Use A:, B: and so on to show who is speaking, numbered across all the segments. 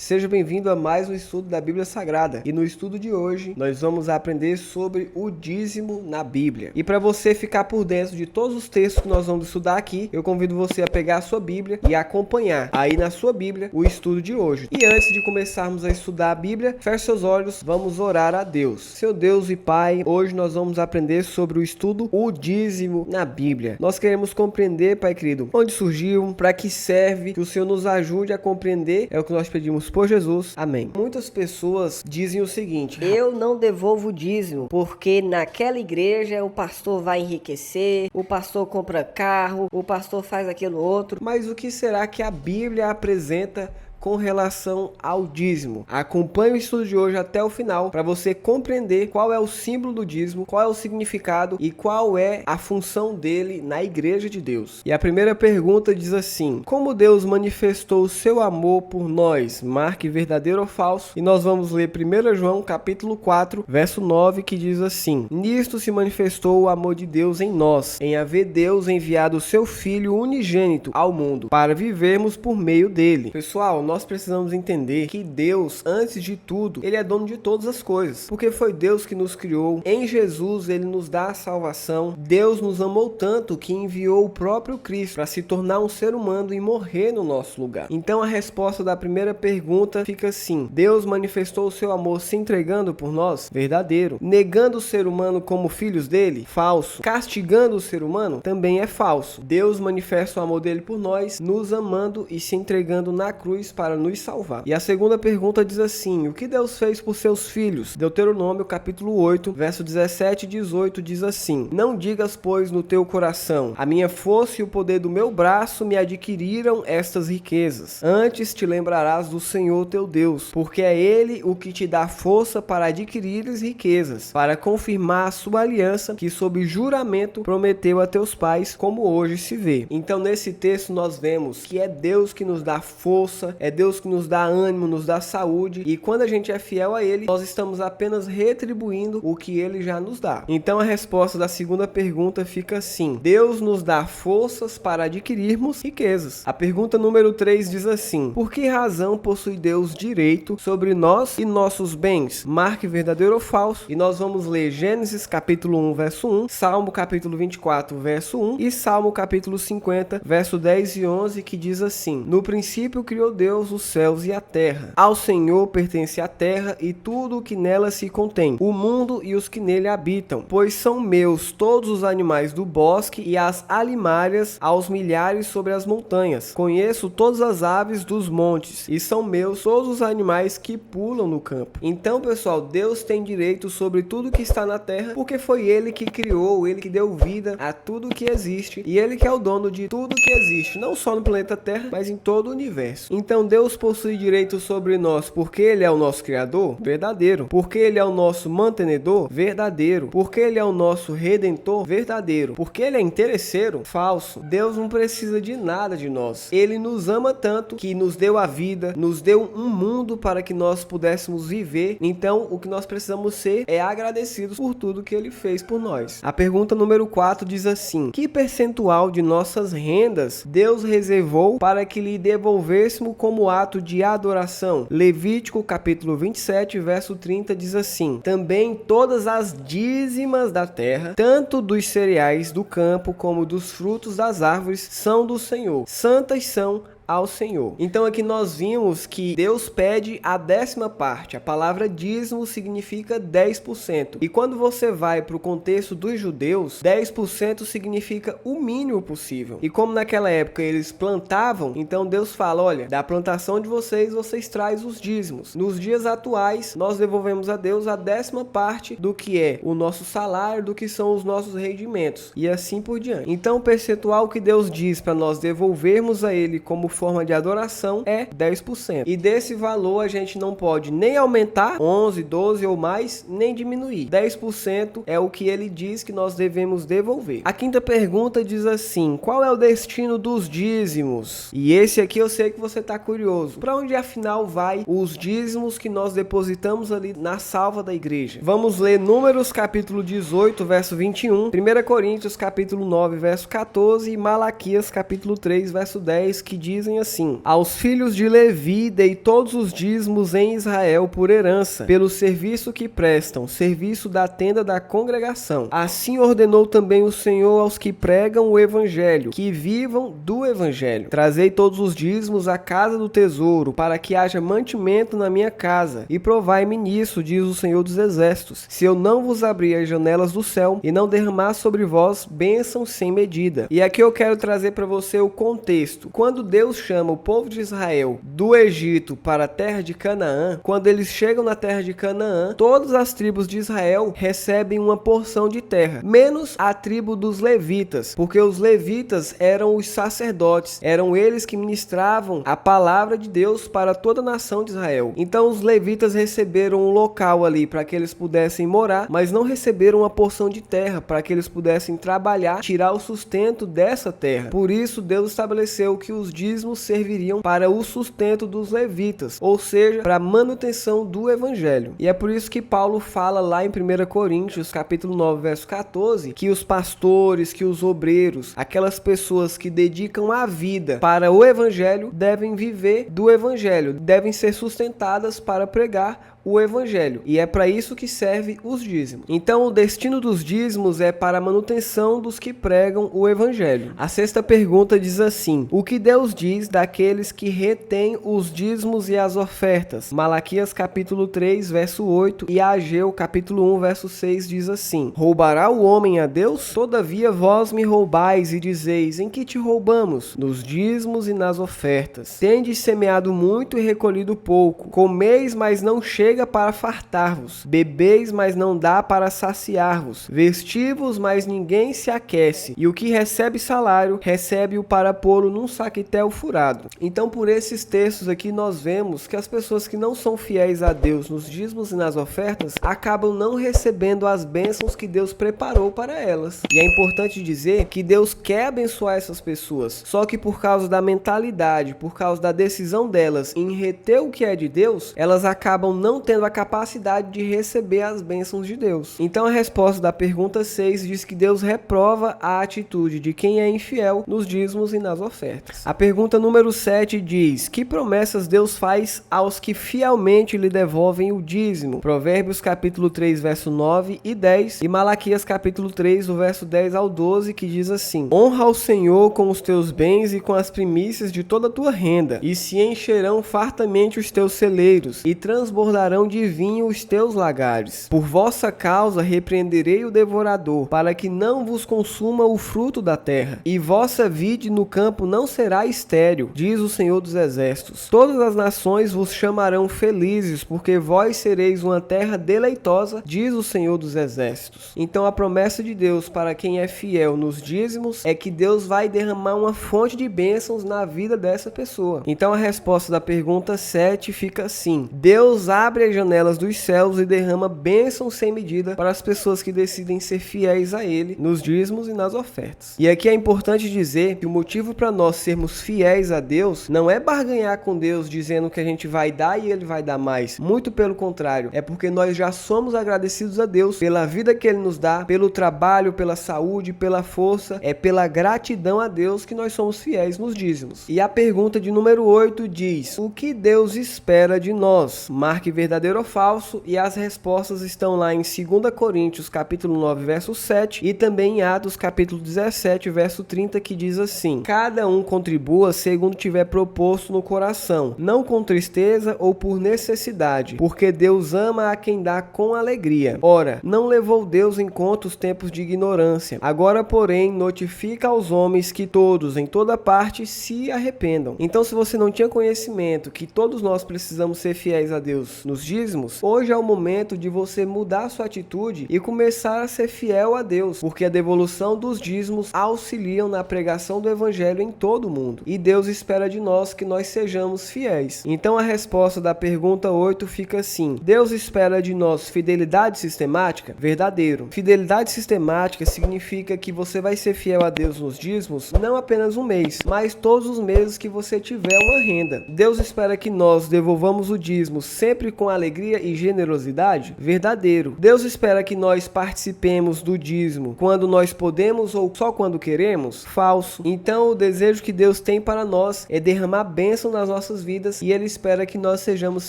A: Seja bem-vindo a mais um estudo da Bíblia Sagrada. E no estudo de hoje, nós vamos aprender sobre o dízimo na Bíblia. E para você ficar por dentro de todos os textos que nós vamos estudar aqui, eu convido você a pegar a sua Bíblia e acompanhar aí na sua Bíblia o estudo de hoje. E antes de começarmos a estudar a Bíblia, feche seus olhos, vamos orar a Deus. Seu Deus e Pai, hoje nós vamos aprender sobre o estudo o dízimo na Bíblia. Nós queremos compreender, Pai querido, onde surgiu, para que serve, que o Senhor nos ajude a compreender, é o que nós pedimos por Jesus. Amém. Muitas pessoas dizem o seguinte:
B: eu não devolvo o dízimo, porque naquela igreja o pastor vai enriquecer, o pastor compra carro, o pastor faz aquilo outro.
A: Mas o que será que a Bíblia apresenta com relação ao dízimo? Acompanhe o estudo de hoje até o final para você compreender qual é o símbolo do dízimo, qual é o significado e qual é a função dele na igreja de Deus. E a primeira pergunta diz assim: como Deus manifestou o seu amor por nós? Marque verdadeiro ou falso? E nós vamos ler 1 João capítulo 4, verso 9, que diz assim: nisto se manifestou o amor de Deus em nós, em haver Deus enviado o seu Filho unigênito ao mundo, para vivermos por meio dele. Pessoal, nós precisamos entender que Deus, antes de tudo, Ele é dono de todas as coisas, porque foi Deus que nos criou. Em Jesus, Ele nos dá a salvação. Deus nos amou tanto que enviou o próprio Cristo para se tornar um ser humano e morrer no nosso lugar. Então a resposta da primeira pergunta fica assim: Deus manifestou o seu amor se entregando por nós? Verdadeiro. Negando o ser humano como filhos dele? Falso. Castigando o ser humano? Também é falso. Deus manifesta o amor dele por nós, nos amando e se entregando na cruz para nos salvar. E a segunda pergunta diz assim: o que Deus fez por seus filhos? Deuteronômio capítulo 8, verso 17 e 18 diz assim: não digas, pois, no teu coração: a minha força e o poder do meu braço me adquiriram estas riquezas. Antes te lembrarás do Senhor teu Deus, porque é Ele o que te dá força para adquirires riquezas, para confirmar a sua aliança que sob juramento prometeu a teus pais, como hoje se vê. Então nesse texto nós vemos que é Deus que nos dá força, é Deus que nos dá ânimo, nos dá saúde, e quando a gente é fiel a Ele, nós estamos apenas retribuindo o que Ele já nos dá. Então a resposta da segunda pergunta fica assim: Deus nos dá forças para adquirirmos riquezas. A pergunta número 3 diz assim: por que razão possui Deus direito sobre nós e nossos bens? Marque verdadeiro ou falso? E nós vamos ler Gênesis capítulo 1, verso 1, Salmo capítulo 24, verso 1 e Salmo capítulo 50, verso 10 e 11, que diz assim: no princípio criou Deus os céus e a terra. Ao Senhor pertence a terra e tudo o que nela se contém, o mundo e os que nele habitam. Pois são meus todos os animais do bosque e as alimárias aos milhares sobre as montanhas. Conheço todas as aves dos montes e são meus todos os animais que pulam no campo. Então, pessoal, Deus tem direito sobre tudo que está na terra, porque foi Ele que criou, Ele que deu vida a tudo que existe e Ele que é o dono de tudo que existe, não só no planeta Terra, mas em todo o universo. Então Deus possui direito sobre nós porque Ele é o nosso Criador? Verdadeiro. Porque Ele é o nosso mantenedor? Verdadeiro. Porque Ele é o nosso Redentor? Verdadeiro. Porque Ele é interesseiro? Falso. Deus não precisa de nada de nós. Ele nos ama tanto que nos deu a vida, nos deu um mundo para que nós pudéssemos viver. Então o que nós precisamos ser é agradecidos por tudo que Ele fez por nós. A pergunta número 4 diz assim: que percentual de nossas rendas Deus reservou para que lhe devolvêssemos como ato de adoração? Levítico capítulo 27, verso 30 diz assim: também todas as dízimas da terra, tanto dos cereais do campo como dos frutos das árvores, são do Senhor. Santas são ao Senhor. Então aqui nós vimos que Deus pede a 10ª parte. A palavra dízimo significa 10%. E quando você vai para o contexto dos judeus, 10% significa o mínimo possível. E como naquela época eles plantavam, então Deus fala: olha, da plantação de vocês trazem os dízimos. Nos dias atuais, nós devolvemos a Deus a 10ª parte do que é o nosso salário, do que são os nossos rendimentos, e assim por diante. Então o percentual que Deus diz para nós devolvermos a Ele como forma de adoração é 10%. E desse valor a gente não pode nem aumentar 11, 12 ou mais, nem diminuir. 10% é o que Ele diz que nós devemos devolver. A 5ª pergunta diz assim: qual é o destino dos dízimos? E esse aqui eu sei que você está curioso. Para onde afinal vai os dízimos que nós depositamos ali na salva da igreja? Vamos ler Números capítulo 18, verso 21, 1 Coríntios capítulo 9, verso 14 e Malaquias capítulo 3, verso 10, que diz dizem assim: aos filhos de Levi dei todos os dízimos em Israel por herança, pelo serviço que prestam, serviço da tenda da congregação. Assim ordenou também o Senhor aos que pregam o evangelho, que vivam do evangelho. Trazei todos os dízimos à casa do tesouro, para que haja mantimento na minha casa, e provai-me nisso, diz o Senhor dos Exércitos, se eu não vos abrir as janelas do céu e não derramar sobre vós bênção sem medida. E aqui eu quero trazer para você o contexto. Quando Deus chama o povo de Israel do Egito para a terra de Canaã, quando eles chegam na terra de Canaã, todas as tribos de Israel recebem uma porção de terra, menos a tribo dos levitas, porque os levitas eram os sacerdotes, eram eles que ministravam a palavra de Deus para toda a nação de Israel. Então os levitas receberam um local ali para que eles pudessem morar, mas não receberam uma porção de terra para que eles pudessem trabalhar, tirar o sustento dessa terra. Por isso Deus estabeleceu que os dízimos serviriam para o sustento dos levitas, ou seja, para a manutenção do evangelho. E é por isso que Paulo fala lá em 1 Coríntios, capítulo 9, verso 14, que os pastores, que os obreiros, aquelas pessoas que dedicam a vida para o evangelho, devem viver do evangelho, devem ser sustentadas para pregar o evangelho, e é para isso que serve os dízimos. Então o destino dos dízimos é para a manutenção dos que pregam o evangelho. A sexta pergunta diz assim: o que Deus diz daqueles que retêm os dízimos e as ofertas? Malaquias capítulo 3 verso 8 e Ageu capítulo 1 verso 6 diz assim: roubará o homem a Deus? Todavia vós me roubais e dizeis: em que te roubamos? Nos dízimos e nas ofertas. Tendes semeado muito e recolhido pouco, comeis, mas não chega para fartar-vos, bebeis, mas não dá para saciar-vos, vestivos, mas ninguém se aquece, e o que recebe salário, recebe-o para pô-lo num saquetel furado. Então, por esses textos aqui, nós vemos que as pessoas que não são fiéis a Deus nos dízimos e nas ofertas, acabam não recebendo as bênçãos que Deus preparou para elas. E é importante dizer que Deus quer abençoar essas pessoas, só que por causa da mentalidade, por causa da decisão delas em reter o que é de Deus, elas acabam não tendo a capacidade de receber as bênçãos de Deus. Então a resposta da pergunta 6 diz que Deus reprova a atitude de quem é infiel nos dízimos e nas ofertas. A pergunta número 7 diz: que promessas Deus faz aos que fielmente lhe devolvem o dízimo? Provérbios capítulo 3 verso 9 e 10 e Malaquias capítulo 3 do verso 10 ao 12, que diz assim: honra ao Senhor com os teus bens e com as primícias de toda a tua renda, e se encherão fartamente os teus celeiros, e transbordarão de vinho os teus lagares. Por vossa causa repreenderei o devorador, para que não vos consuma o fruto da terra, e vossa vide no campo não será estéril, diz o Senhor dos Exércitos. Todas as nações vos chamarão felizes, porque vós sereis uma terra deleitosa, diz o Senhor dos Exércitos. Então a promessa de Deus para quem é fiel nos dízimos é que Deus vai derramar uma fonte de bênçãos na vida dessa pessoa. Então a resposta da pergunta 7 fica assim: Deus abre as janelas dos céus e derrama bênçãos sem medida para as pessoas que decidem ser fiéis a Ele nos dízimos e nas ofertas. E aqui é importante dizer que o motivo para nós sermos fiéis a Deus não é barganhar com Deus dizendo que a gente vai dar e Ele vai dar mais. Muito pelo contrário, é porque nós já somos agradecidos a Deus pela vida que Ele nos dá, pelo trabalho, pela saúde, pela força. É pela gratidão a Deus que nós somos fiéis nos dízimos. E a pergunta de número 8 diz: o que Deus espera de nós? Marque verdadeiro ou falso, e as respostas estão lá em 2 Coríntios capítulo 9 verso 7 e também em Atos capítulo 17 verso 30, que diz assim: cada um contribua segundo tiver proposto no coração, não com tristeza ou por necessidade, porque Deus ama a quem dá com alegria. Ora, não levou Deus em conta os tempos de ignorância. Agora, porém, notifica aos homens que todos, em toda parte, se arrependam. Então, se você não tinha conhecimento que todos nós precisamos ser fiéis a Deus nos dízimos, hoje é o momento de você mudar sua atitude e começar a ser fiel a Deus, porque a devolução dos dízimos auxiliam na pregação do evangelho em todo o mundo, e Deus espera de nós que nós sejamos fiéis. Então a resposta da pergunta 8 fica assim: Deus espera de nós fidelidade sistemática? Verdadeiro. Fidelidade sistemática significa que você vai ser fiel a Deus nos dízimos não apenas um mês, mas todos os meses que você tiver uma renda. Deus espera que nós devolvamos o dízimo sempre com com alegria e generosidade? Verdadeiro. Deus espera que nós participemos do dízimo quando nós podemos ou só quando queremos? Falso. Então o desejo que Deus tem para nós é derramar bênção nas nossas vidas e Ele espera que nós sejamos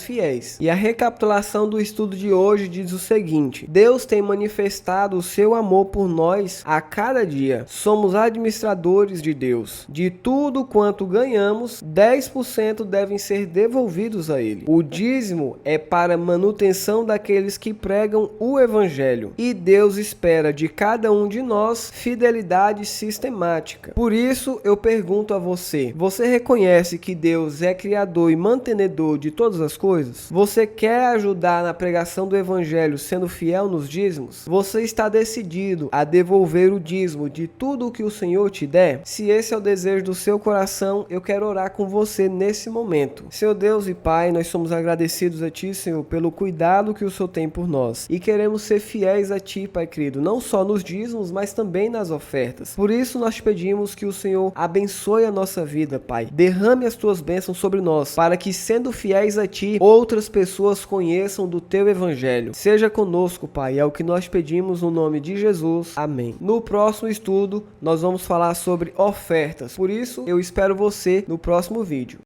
A: fiéis. E a recapitulação do estudo de hoje diz o seguinte: Deus tem manifestado o seu amor por nós a cada dia. Somos administradores de Deus. De tudo quanto ganhamos, 10% devem ser devolvidos a Ele. O dízimo é para manutenção daqueles que pregam o Evangelho. E Deus espera de cada um de nós fidelidade sistemática. Por isso eu pergunto a você: você reconhece que Deus é criador e mantenedor de todas as coisas? Você quer ajudar na pregação do Evangelho sendo fiel nos dízimos? Você está decidido a devolver o dízimo de tudo o que o Senhor te der? Se esse é o desejo do seu coração, eu quero orar com você nesse momento. Senhor Deus e Pai, nós somos agradecidos a Ti, Senhor, pelo cuidado que o Senhor tem por nós. E queremos ser fiéis a Ti, Pai querido, não só nos dízimos, mas também nas ofertas. Por isso nós te pedimos que o Senhor abençoe a nossa vida, Pai. Derrame as Tuas bênçãos sobre nós, para que, sendo fiéis a Ti, outras pessoas conheçam do Teu Evangelho. Seja conosco, Pai, é o que nós pedimos no nome de Jesus. Amém. No próximo estudo, nós vamos falar sobre ofertas. Por isso, eu espero você no próximo vídeo.